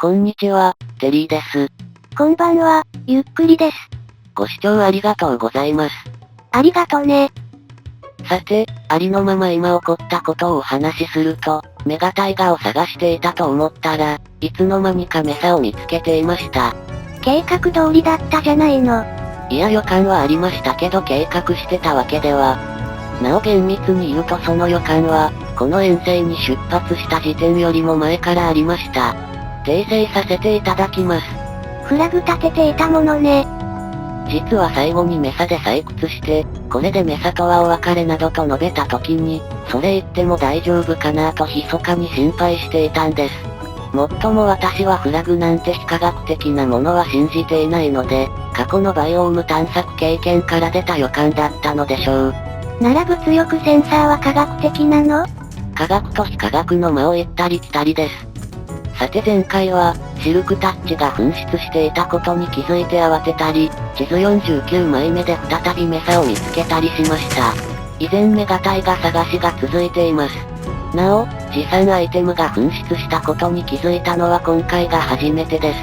こんにちは、テリーです。こんばんは、ゆっくりです。ご視聴ありがとうございます。ありがとね。さて、ありのまま今起こったことをお話しすると、メガタイガを探していたと思ったら、いつの間にかメサを見つけていました。計画通りだったじゃないの。いや予感はありましたけど計画してたわけでは。なお厳密に言うとその予感は、この遠征に出発した時点よりも前からありました。訂正させていただきます。フラグ立てていたものね。実は最後にメサで採掘して、これでメサとはお別れなどと述べた時に、それ言っても大丈夫かなと密かに心配していたんです。もっとも私はフラグなんて非科学的なものは信じていないので、過去のバイオーム探索経験から出た予感だったのでしょう。なら物欲センサーは科学的なの？科学と非科学の間を行ったり来たりです。さて前回は、シルクタッチが紛失していたことに気づいて慌てたり、地図49枚目で再びメサを見つけたりしました。以前メガタイガ探しが続いています。なお、持参アイテムが紛失したことに気づいたのは今回が初めてです。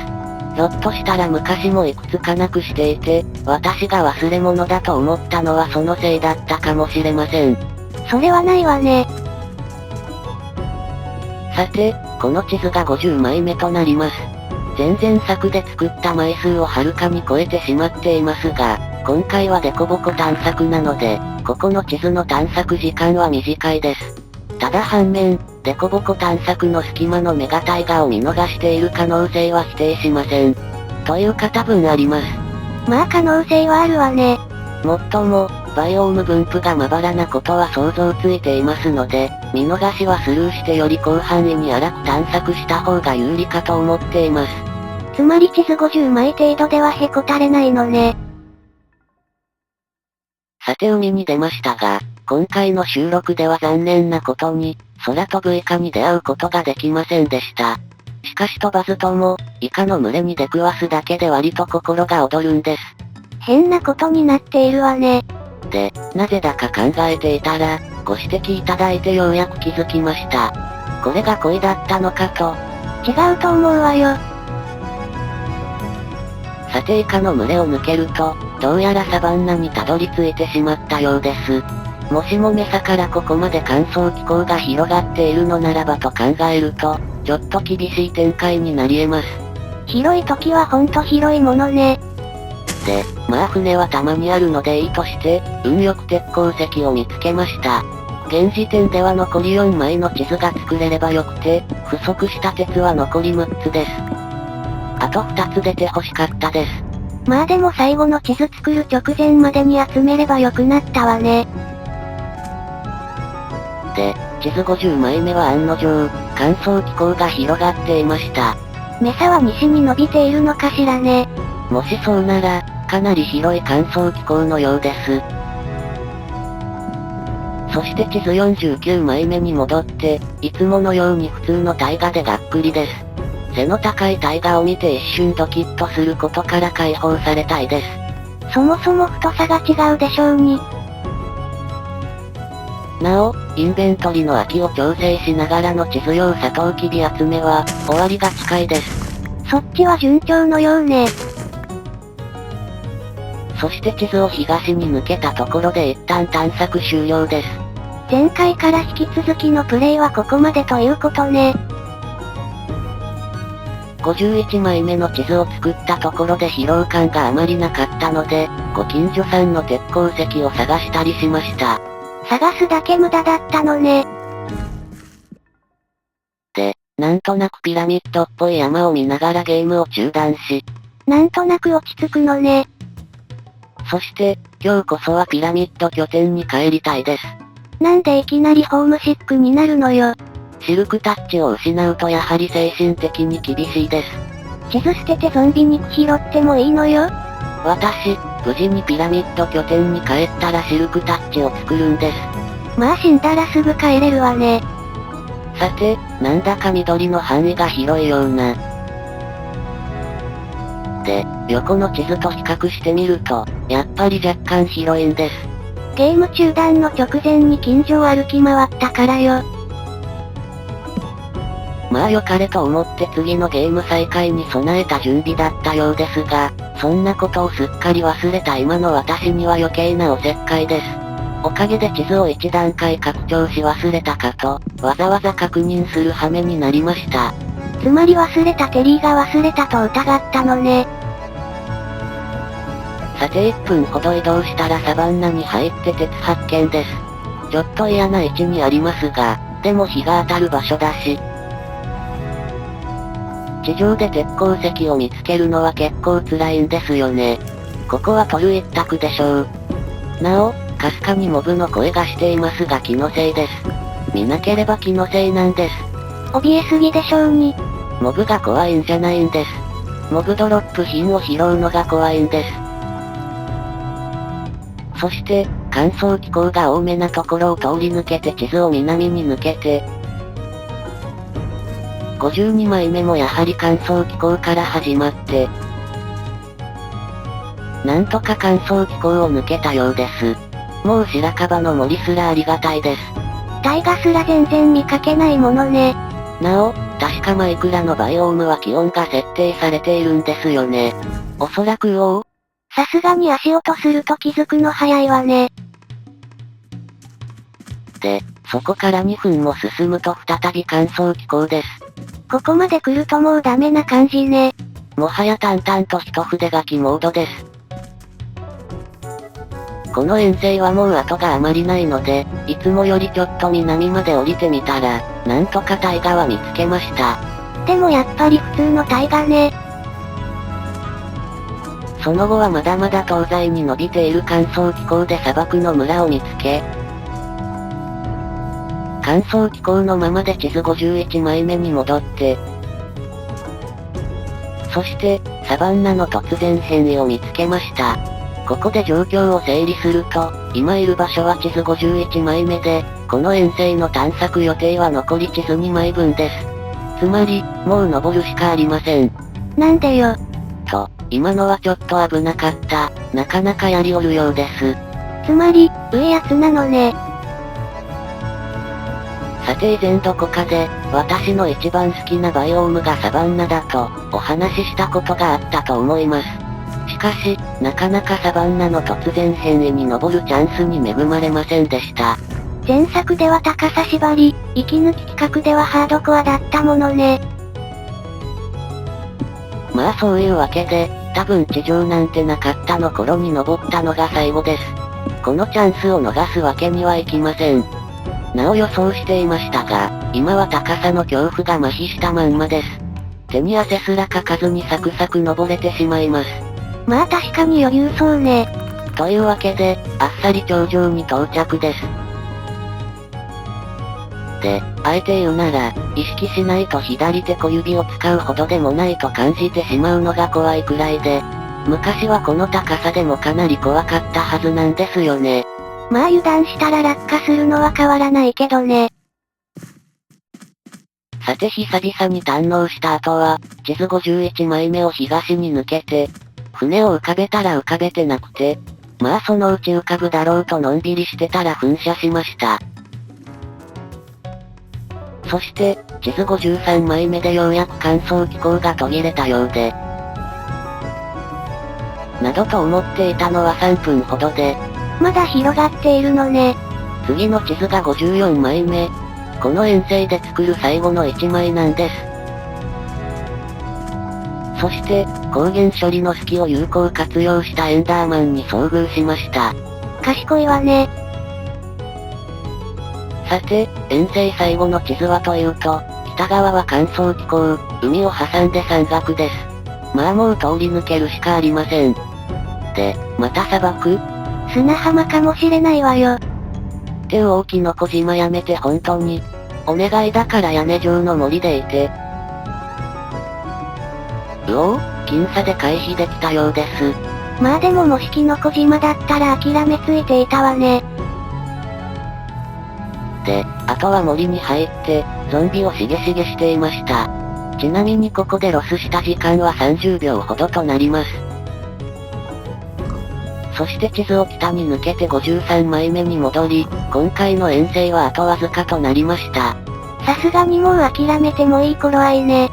ひょっとしたら昔もいくつかなくしていて、私が忘れ物だと思ったのはそのせいだったかもしれません。それはないわね。さて、この地図が50枚目となります。前々作で作った枚数をはるかに超えてしまっていますが、今回はデコボコ探索なので、ここの地図の探索時間は短いです。ただ反面、デコボコ探索の隙間のメガタイガを見逃している可能性は否定しません。というか多分あります。まあ可能性はあるわね。もっとも、バイオーム分布がまばらなことは想像ついていますので、見逃しはスルーしてより広範囲に荒く探索した方が有利かと思っています。つまり地図50枚程度ではへこたれないのね。さて海に出ましたが、今回の収録では残念なことに、空飛ぶイカに出会うことができませんでした。しかし飛ばずとも、イカの群れに出くわすだけで割と心が躍るんです。変なことになっているわね。で、なぜだか考えていたら、ご指摘いただいてようやく気づきました。これが恋だったのかと。違うと思うわよ。さてイカの群れを抜けると、どうやらサバンナにたどり着いてしまったようです。もしもメサからここまで乾燥気候が広がっているのならばと考えると、ちょっと厳しい展開になり得ます。広い時はほんと広いものね。で、まあ船はたまにあるのでいいとして、運よく鉄鉱石を見つけました。現時点では残り4枚の地図が作れればよくて、不足した鉄は残り6つです。あと2つ出て欲しかったです。まあでも最後の地図作る直前までに集めればよくなったわね。で、地図50枚目は案の定、乾燥気候が広がっていました。メサは西に伸びているのかしらね。もしそうなら、かなり広い乾燥気候のようです。そして地図49枚目に戻って、いつものように普通の大河でがっくりです。背の高い大河を見て一瞬ドキッとすることから解放されたいです。そもそも太さが違うでしょうに。なお、インベントリの空きを調整しながらの地図用サトウキビ集めは、終わりが近いです。そっちは順調のようね。そして地図を東に抜けたところで一旦探索終了です。前回から引き続きのプレイはここまでということね。51枚目の地図を作ったところで疲労感があまりなかったので、ご近所さんの鉄鉱石を探したりしました。探すだけ無駄だったのね。で、なんとなくピラミッドっぽい山を見ながらゲームを中断し、なんとなく落ち着くのね。そして、今日こそはピラミッド拠点に帰りたいです。なんでいきなりホームシックになるのよ。シルクタッチを失うとやはり精神的に厳しいです。地図捨ててゾンビ肉拾ってもいいのよ。私、無事にピラミッド拠点に帰ったらシルクタッチを作るんです。まあ死んだらすぐ帰れるわね。さて、なんだか緑の範囲が広いような。で、横の地図と比較してみると、やっぱり若干広いんです。ゲーム中断の直前に近所を歩き回ったからよ。まあ良かれと思って次のゲーム再開に備えた準備だったようですが、そんなことをすっかり忘れた今の私には余計なおせっかいです。おかげで地図を一段階拡張し忘れたかと、わざわざ確認する羽目になりました。つまり忘れたテリーが忘れたと疑ったのね。さて1分ほど移動したらサバンナに入って鉄発見です。ちょっと嫌な位置にありますが、でも日が当たる場所だし。地上で鉄鉱石を見つけるのは結構辛いんですよね。ここは取る一択でしょう。なお、かすかにモブの声がしていますが気のせいです。見なければ気のせいなんです。怯えすぎでしょうに。モブが怖いんじゃないんです。モブドロップ品を拾うのが怖いんです。そして、乾燥気候が多めなところを通り抜けて地図を南に抜けて、52枚目もやはり乾燥気候から始まって、なんとか乾燥気候を抜けたようです。もう白樺の森すらありがたいです。タイガすら全然見かけないものね。なお、確かマイクラのバイオームは気温が設定されているんですよね。おそらくさすがに足音すると気づくの早いわね。で、そこから2分も進むと再び乾燥気候です。ここまで来るともうダメな感じね。もはや淡々と一筆書きモードです。この遠征はもう後があまりないので、いつもよりちょっと南まで降りてみたら、なんとかタイガは見つけました。でもやっぱり普通のタイガね。その後はまだまだ東西に伸びている乾燥気候で砂漠の村を見つけ、乾燥気候のままで地図51枚目に戻って、そして、サバンナの突然変異を見つけました。ここで状況を整理すると、今いる場所は地図51枚目で、この遠征の探索予定は残り地図2枚分です。つまり、もう登るしかありません。なんでよ。と、今のはちょっと危なかった。なかなかやりおるようです。つまり、上やつなのね。さて以前どこかで、私の一番好きなバイオームがサバンナだと、お話ししたことがあったと思います。しかし、なかなかサバンナの突然変異に登るチャンスに恵まれませんでした。前作では高さ縛り、息抜き企画ではハードコアだったものね。まあそういうわけで、多分地上なんてなかったの頃に登ったのが最後です。このチャンスを逃すわけにはいきません。なお予想していましたが、今は高さの恐怖が麻痺したまんまです。手に汗すらかかずにサクサク登れてしまいます。まあ確かに余裕そうね。というわけで、あっさり頂上に到着です。で、あえて言うなら、意識しないと左手小指を使うほどでもないと感じてしまうのが怖いくらいで、昔はこの高さでもかなり怖かったはずなんですよね。まあ油断したら落下するのは変わらないけどね。さて久々に堪能した後は、地図51枚目を東に抜けて、船を浮かべたら浮かべてなくて、まあそのうち浮かぶだろうとのんびりしてたら噴射しました。そして、地図53枚目でようやく乾燥気候が途切れたようで、などと思っていたのは3分ほどで、まだ広がっているのね。次の地図が54枚目。この遠征で作る最後の1枚なんです。そして、光源処理の隙を有効活用したエンダーマンに遭遇しました。賢いわね。さて、遠征最後の地図はというと、北側は乾燥気候、海を挟んで山岳です。まあもう通り抜けるしかありません。で、また砂漠？砂浜かもしれないわよ。って大きの小島やめて本当に。お願いだから屋根上の森でいて。僅差で回避できたようです。まあでももしキノコ島だったら諦めついていたわね。で、あとは森に入って、ゾンビをしげしげしていました。ちなみにここでロスした時間は30秒ほどとなります。そして地図を北に抜けて53枚目に戻り、今回の遠征はあとわずかとなりました。さすがにもう諦めてもいい頃合いね。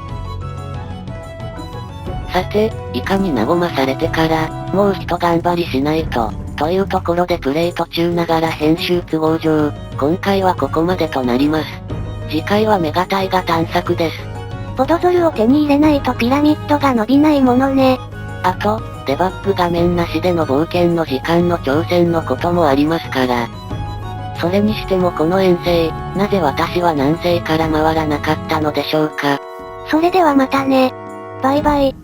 さて、いかに和まされてから、もう一頑張りしないというところでプレイ途中ながら編集都合上、今回はここまでとなります。次回はメガタイが探索です。ポドドルを手に入れないとピラミッドが伸びないものね。あと、デバッグ画面なしでの冒険の時間の挑戦のこともありますから。それにしてもこの遠征、なぜ私は南西から回らなかったのでしょうか。それではまたね。バイバイ。